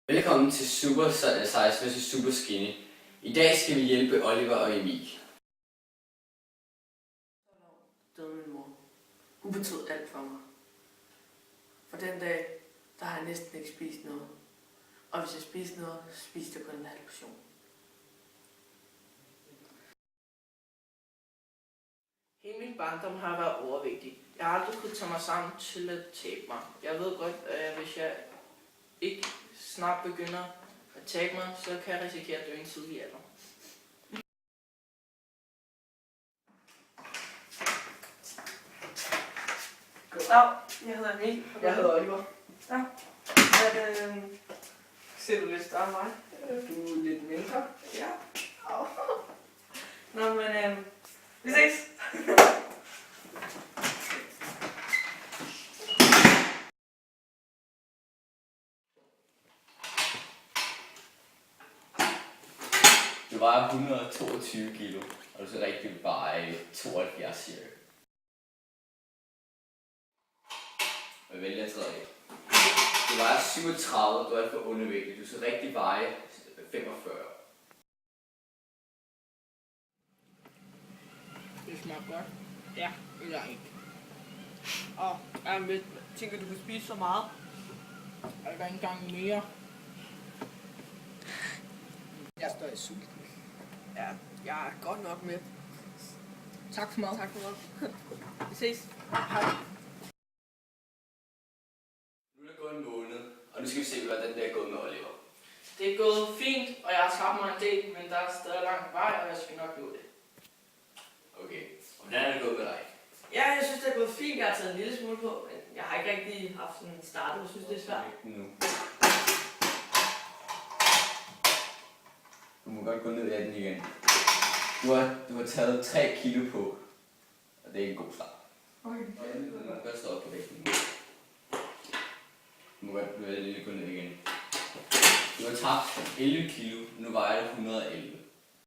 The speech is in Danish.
Velkommen til Super Size vs Super Skinny. I dag skal vi hjælpe Oliver og Emil. Døde min mor. Hun betød alt for mig. For den dag, der har jeg næsten ikke spist noget. Og hvis jeg spiste noget, spiste jeg kun en halv portion. Hele min barndom har jeg været overvægtig. Jeg har aldrig kunnet tage mig sammen til at tabe mig. Jeg ved godt, at hvis jeg ikke snart begynder at tabe mig, så kan jeg risikere at dø i en tidlig alder. Goddag, jeg hedder Emil. Jeg hedder Oliver. Ja. Ser du lidt større end mig? Du er lidt mindre. Ja. Au. Nå, men vi ses. Du vejer 122 kilo, og du skal rigtig veje 72 cirka. Jeg vælger tredje. Du vejer 37, du er alt for undervægtig. Du skal rigtig veje 45. Det smager godt. Ja, eller ikke. Og jeg tænker, du kan spise så meget. Og der er ikke engang mere. Jeg står i sulten. Ja, jeg er godt nok med. Tak for meget. Tak for meget. Vi ses. Hej. Nu er det gået en måned, og nu skal vi se, hvordan det er gået med Oliver. Det er gået fint, og jeg har tabt mig en del, men der er stadig lang vej, og jeg skal nok nå det. Okay, og hvordan er det gået med dig? Ja, jeg synes, det er gået fint. Jeg har taget en lille smule på, men jeg har ikke rigtig haft sådan en start. Jeg synes, det er svært. Nu. Du må godt gå ned af den igen. Du har taget 3 kilo på, og det er ikke en god start. Okay. Du må godt stå op på vægten. Du må godt gå ned igen. Du har tabt 11 kilo, nu vejer du 111.